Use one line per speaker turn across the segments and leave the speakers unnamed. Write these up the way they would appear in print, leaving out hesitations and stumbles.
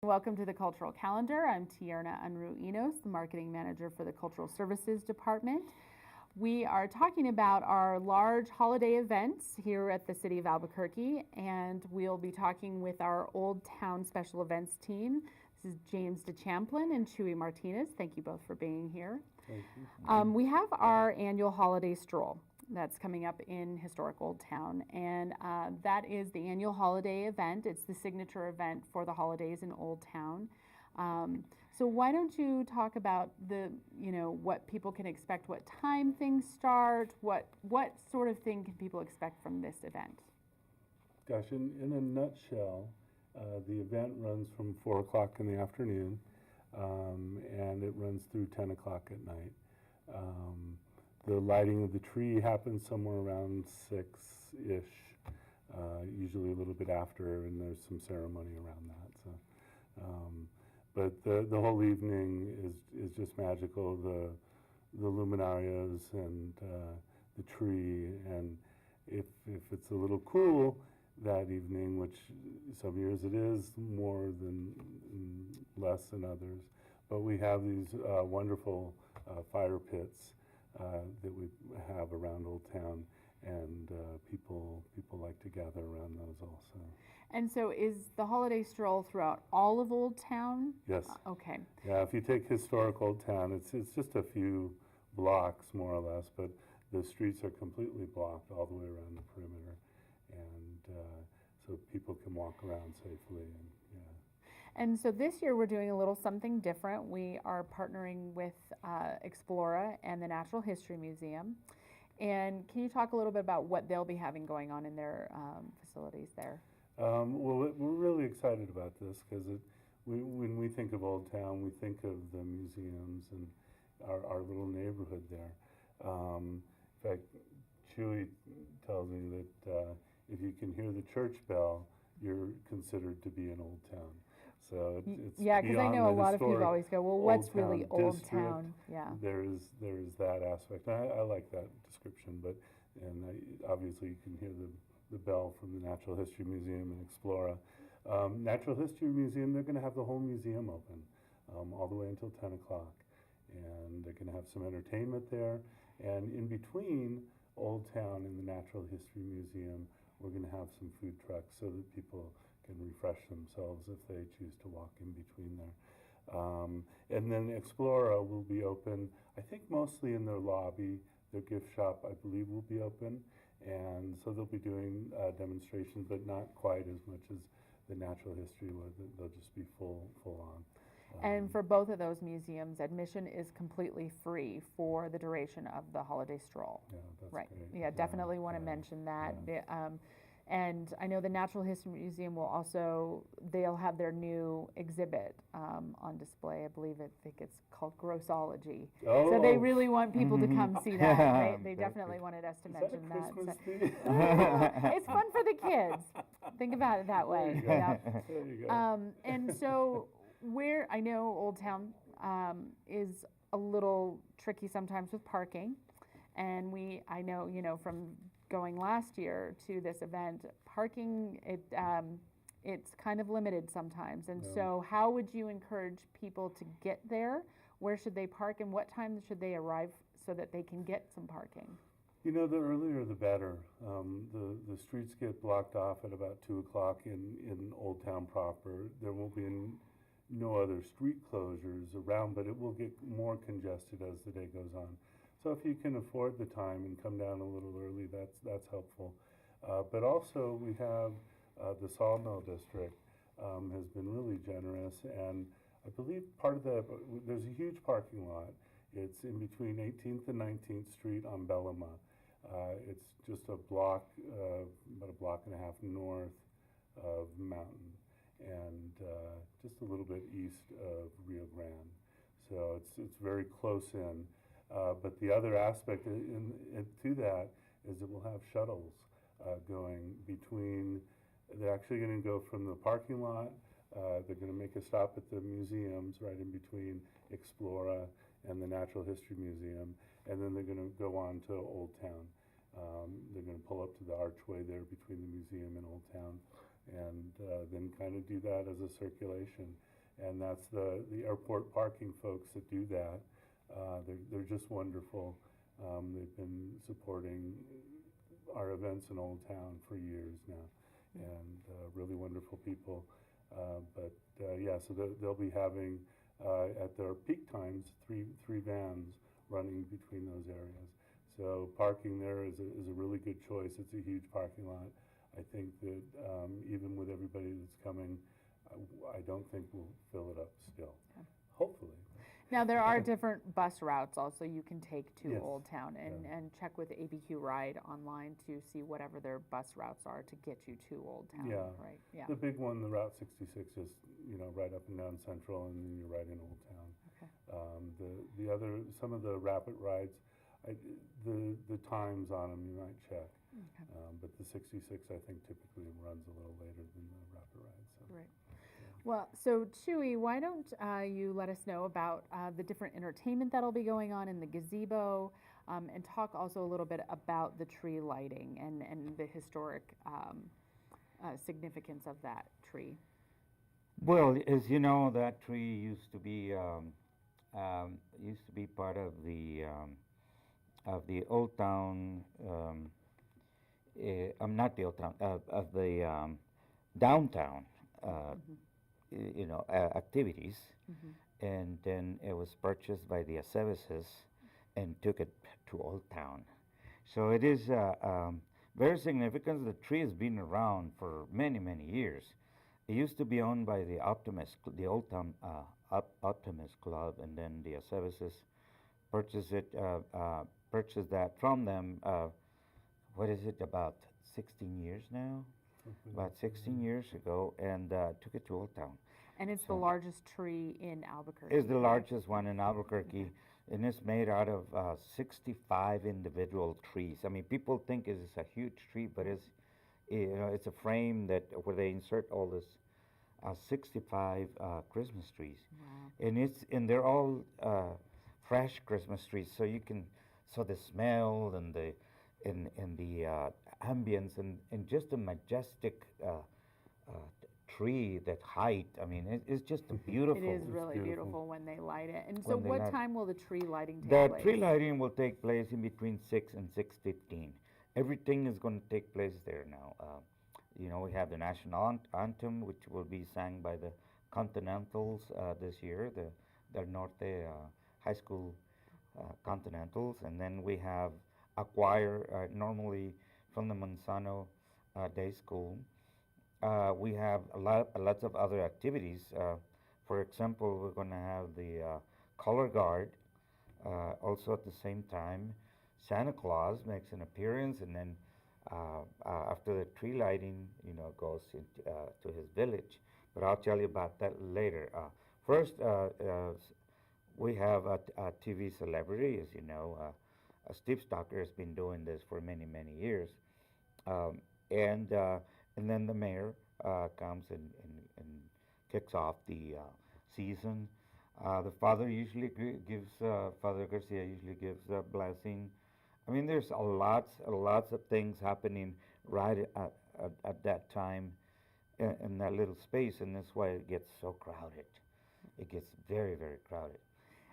Welcome to the Cultural Calendar. I'm Tierna Unruh-Enos, the Marketing Manager for the Cultural Services Department. We are talking about our large holiday events here at the City of Albuquerque, and we'll be talking with our Old Town Special Events team. This is James DeChamplin and Chewy Martinez. Thank you both for being here.
Thank you.
We have our annual holiday stroll that's coming up in historic Old Town, and that is the annual holiday event. It's the signature event for the holidays in Old Town. So why don't you talk about what people can expect, what time things start, what sort of thing can people expect from this event?
Gosh, in a nutshell, the event runs from 4 o'clock in the afternoon, and it runs through 10 o'clock at night. The lighting of the tree happens somewhere around 6-ish, usually a little bit after, and there's some ceremony around that. So, but the whole evening is just magical. The Luminarias and the tree, and if it's a little cool that evening, which some years it is more than less than others, but we have these wonderful fire pits that we have around Old Town, and people like to gather around those also.
And so is the holiday stroll throughout all of Old Town?
Yes.
Okay.
Yeah, if you take historic Old Town, it's just a few blocks more or less, but the streets are completely blocked all the way around the perimeter, and so people can walk around safely. And yeah.
And so this year we're doing a little something different. We are partnering with Explora and the Natural History Museum. And can you talk a little bit about what they'll be having going on in their facilities there?
Well, we're really excited about this because when we think of Old Town, we think of the museums and our little neighborhood there. In fact, Chewy tells me that if you can hear the church bell, you're considered to be in Old Town. So it's
yeah, because I know a lot of people always go, well, what's really Old
district.
Town? Yeah.
There's that aspect. I like that description, but obviously you can hear the bell from the Natural History Museum and Explora. Natural History Museum, they're going to have the whole museum open all the way until 10 o'clock, and they're going to have some entertainment there. And in between Old Town and the Natural History Museum, we're going to have some food trucks so that people can refresh themselves if they choose to walk in between there. And then Explora will be open, I think mostly in their lobby. Their gift shop, I believe, will be open. And so they'll be doing demonstrations, but not quite as much as the Natural History would. They'll just be full on.
And for both of those museums, admission is completely free for the duration of the holiday stroll.
Yeah, that's
right.
great.
Yeah, definitely want to mention that.
Yeah.
And I know the Natural History Museum will also, they'll have their new exhibit on display. I think it's called Grossology.
Oh.
So they really want people to come see that. They definitely wanted us to mention
that.
that.
Thing?
It's fun for the kids. Think about it that way.
There you go.
And so I know Old Town is a little tricky sometimes with parking. And I know, from going last year to this event, parking, it's kind of limited sometimes. And so how would you encourage people to get there? Where should they park, and what time should they arrive so that they can get some parking?
The earlier the better. The streets get blocked off at about 2 o'clock in Old Town proper. There will be no other street closures around, but it will get more congested as the day goes on. So if you can afford the time and come down a little early, that's helpful. But also we have the Sawmill District has been really generous, and I believe part of there's a huge parking lot. It's in between 18th and 19th Street on Bellama. It's just a block, about a block and a half north of Mountain, and just a little bit east of Rio Grande. So it's very close in. But the other aspect to that is that we'll have shuttles going between. They're actually going to go from the parking lot. They're going to make a stop at the museums right in between Explora and the Natural History Museum, and then they're going to go on to Old Town. They're going to pull up to the archway there between the museum and Old Town. and then kind of do that as a circulation. And that's the airport parking folks that do that. They're just wonderful. They've been supporting our events in Old Town for years now, and really wonderful people. Yeah, so they'll be having at their peak times three vans running between those areas. So parking there is a really good choice. It's a huge parking lot. I think that even with everybody that's coming, I don't think we'll fill it up still.
Okay.
Hopefully.
Now, there are different bus routes also you can take to
Yes.
Old Town, and check with ABQ Ride online to see whatever their bus routes are to get you to Old Town,
Yeah.
right? Yeah.
The big one, the Route 66, is right up and down Central, and then you're right in Old Town.
Okay.
The other, some of the rapid rides, the times on them you might check.
Okay.
But the 66, I think, typically runs a little later than the rapid ride. So.
Right. Well, so Chewy, why don't you let us know about the different entertainment that'll be going on in the gazebo, and talk also a little bit about the tree lighting and the historic significance of that tree.
Well, as you know, that tree used to be part of the Old Town. Not the Old Town, of the downtown. Activities, and then it was purchased by the Aceveses and took it to Old Town. So it is very significant. The tree has been around for many, many years. It used to be owned by the Old Town Optimist Club, and then the Aceveses purchased that from them. What is it, about 16 years now? About 16 years ago, and took it to Old Town.
And it's the largest tree in Albuquerque.
It's the largest one in Albuquerque, and it's made out of 65 individual trees. I mean, people think it's a huge tree, but it's a frame where they insert all this 65 Christmas trees.
Wow.
And they're all fresh Christmas trees, so the smell and the ambience and just a majestic tree, that height. I mean, it's just beautiful.
It is really
beautiful.
beautiful when they light it. And so what time will the tree lighting take
The
place?
tree lighting will take place in between 6 and 6:15. Everything is going to take place there now. We have the national anthem, which will be sang by the Continentals this year, the Norte High School Continentals, and then we have a choir normally from the Manzano Day School. We have lots of other activities. For example, we're going to have the color guard. Also at the same time, Santa Claus makes an appearance, and then after the tree lighting, goes to his village. But I'll tell you about that later. First, we have a TV celebrity, as you know. Steve Stocker has been doing this for many, many years. And then the mayor comes and kicks off the season. The father usually Father Garcia usually gives a blessing. I mean, there's lots of things happening right at that time in that little space, and that's why it gets so crowded. It gets very, very crowded.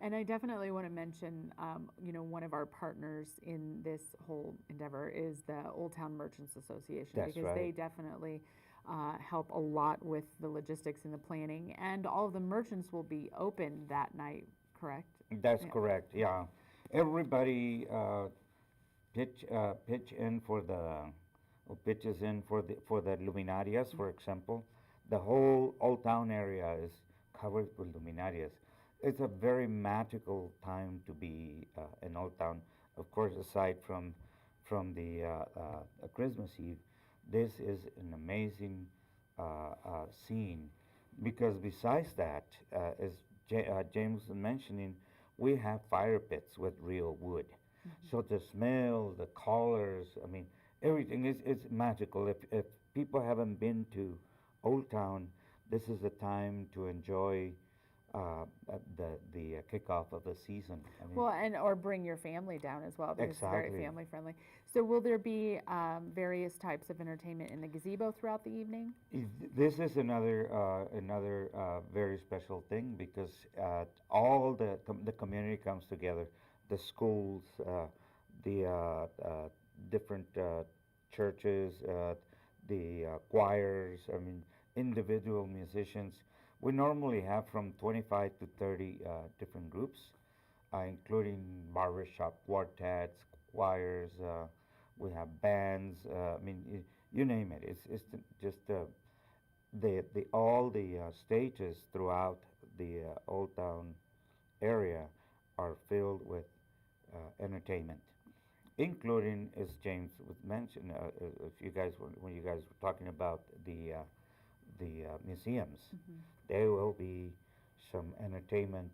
And I definitely want to mention, one of our partners in this whole endeavor is the Old Town Merchants Association.
That's
because
right.
they definitely help a lot with the logistics and the planning. And all of the merchants will be open that night, correct?
That's correct. Yeah, everybody pitches in for the Luminarias, for example. The whole Old Town area is covered with Luminarias. It's a very magical time to be in Old Town. Of course, aside from the Christmas Eve, this is an amazing scene, because besides that, as James was mentioning, we have fire pits with real wood. So the smell, the colors, I mean, everything is magical. If people haven't been to Old Town, this is the time to enjoy the kickoff of the season. I mean,
Well, and or bring your family down as well, because it's very
Exactly.
family friendly. So will there be various types of entertainment in the gazebo throughout the evening?
This is another very special thing because all the community comes together, the schools, the different churches, the choirs. I mean, individual musicians. We normally have from 25 to 30 different groups, including barbershop quartets, choirs. We have bands. I mean, you name it. It's just the all the stages throughout the Old Town area are filled with entertainment, including, as James was mentioned, if you guys when you guys were talking about the museums, there will be some entertainment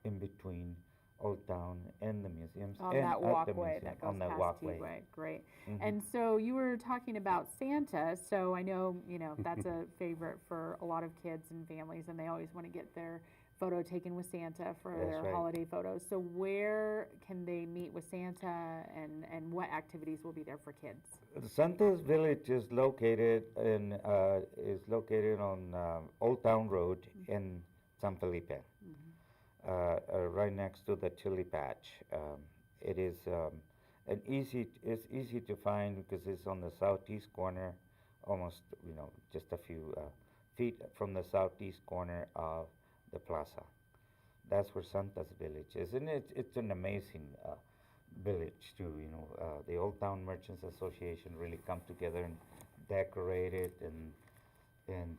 in between Old Town and the museums
On
and
that
at the
walkway
museum,
that goes
on that
past
walkway.
T-Way, great.
Mhm.
And so you were talking about Santa, so I know, that's a favorite for a lot of kids and families, and they always want to get their photo taken with Santa for
That's
their
right.
holiday photos. So where can they meet with Santa, and what activities will be there for kids?
Santa's Village is located on Old Town Road in San Felipe, right next to the chili patch. It is it's easy to find because it's on the southeast corner, almost just a few feet from the southeast corner of the plaza. That's where Santa's Village is, and it's an amazing village too. The Old Town Merchants Association really come together and decorate it, and then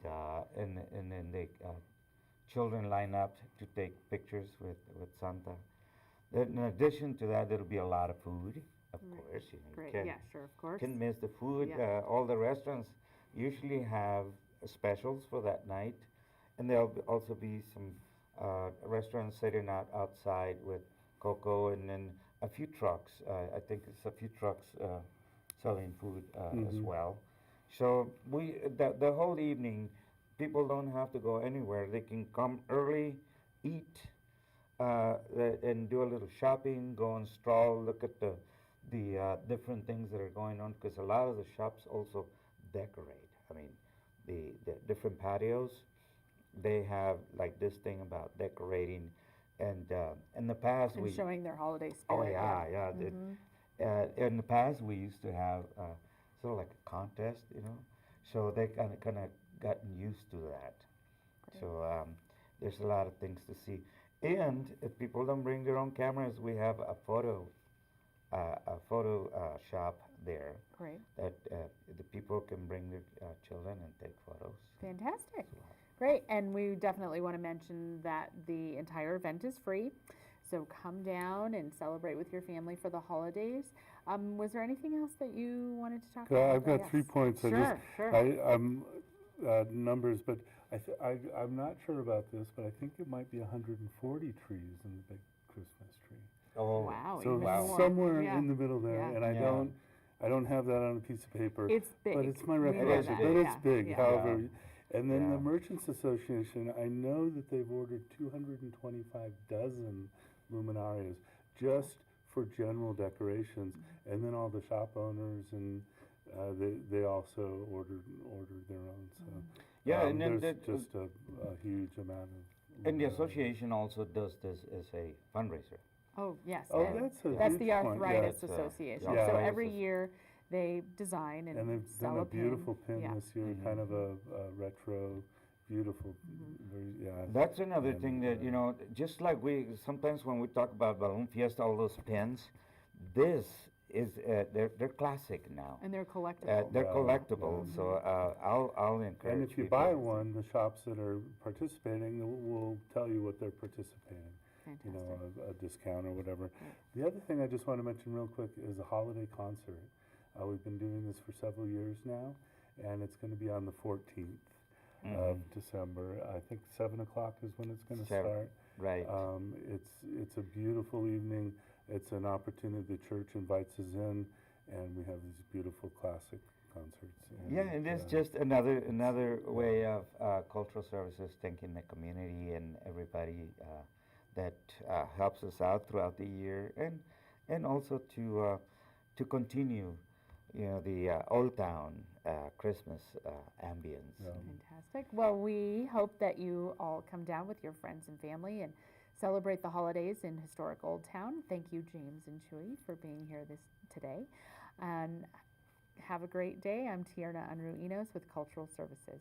the children line up to take pictures with Santa. Then in addition to that, there'll be a lot of food, of
Right.
course. You
Great,
can't,
yeah, sure, of course.
can't miss the food.
Yeah.
All the restaurants usually have specials for that night, and there'll also be some restaurants sitting outside with cocoa, and then a few trucks. I think it's a few trucks selling food as well. So the whole evening, people don't have to go anywhere. They can come early, eat, and do a little shopping. Go on Stroll, look at the different things that are going on, because a lot of the shops also decorate. I mean, the different patios, they have like this thing about decorating, and in the past
And
we
showing their holiday
oh
spirit.
yeah. In the past we used to have sort of like a contest, so they kind of gotten used to that.
Great.
So there's a lot of things to see, and if people don't bring their own cameras, we have a photo shop there
Great,
that the people can bring their children and take photos.
fantastic. Great, and we definitely want to mention that the entire event is free. So come down and celebrate with your family for the holidays. Was there anything else that you wanted to talk about?
I've got
Yes.
3 points.
Sure.
I'm numbers, but I'm not sure about this, but I think it might be 140 trees in the big Christmas tree.
Oh,
Wow,
So
even more.
somewhere
Yeah.
in the middle there,
Yeah.
and I
Yeah.
don't have that on a piece of paper.
It's big.
But it's my
We know
recollection.
that,
But it's
yeah,
big,
yeah.
however.
Yeah.
And then the
Yeah.
Merchants Association, I know that they've ordered 225 dozen luminarias just for general decorations, and then all the shop owners and they also ordered their own. So
Yeah, and then
there's
the-
just a huge amount of.
and the
luminarias.
association also does this as a fundraiser.
Oh, yes.
Oh,
and
that's a
that's
huge
the
point.
Arthritis
Yeah,
Association.
yeah.
So
Arthritis
every
is-
year they design and,
And they've
sell
done a
pin.
beautiful pin
Yeah.
this year, kind of a retro, beautiful, very, yeah.
That's another
And,
thing that, just like we sometimes when we talk about Balloon Fiesta, all those pins, this is they're classic now.
And they're collectible.
They're
Yeah,
collectible,
yeah.
so I'll encourage
And if you
people
buy
to-
one, the shops that are participating will tell you what they're participating,
Fantastic.
a discount or whatever. The other thing I just want to mention real quick is a holiday concert. We've been doing this for several years now, and it's going to be on the 14th of December. I think 7 o'clock is when it's going to
Seven,
start.
right.
It's a beautiful evening. It's an opportunity. The church invites us in, and we have these beautiful classic concerts.
Yeah, it is just another way of cultural services thanking the community and everybody that helps us out throughout the year, and also to continue, the Old Town Christmas ambience.
Yeah.
Fantastic. Well, we hope that you all come down with your friends and family and celebrate the holidays in historic Old Town. Thank you, James and Chui, for being here today. And have a great day. I'm Tierna Unruh Enos with Cultural Services.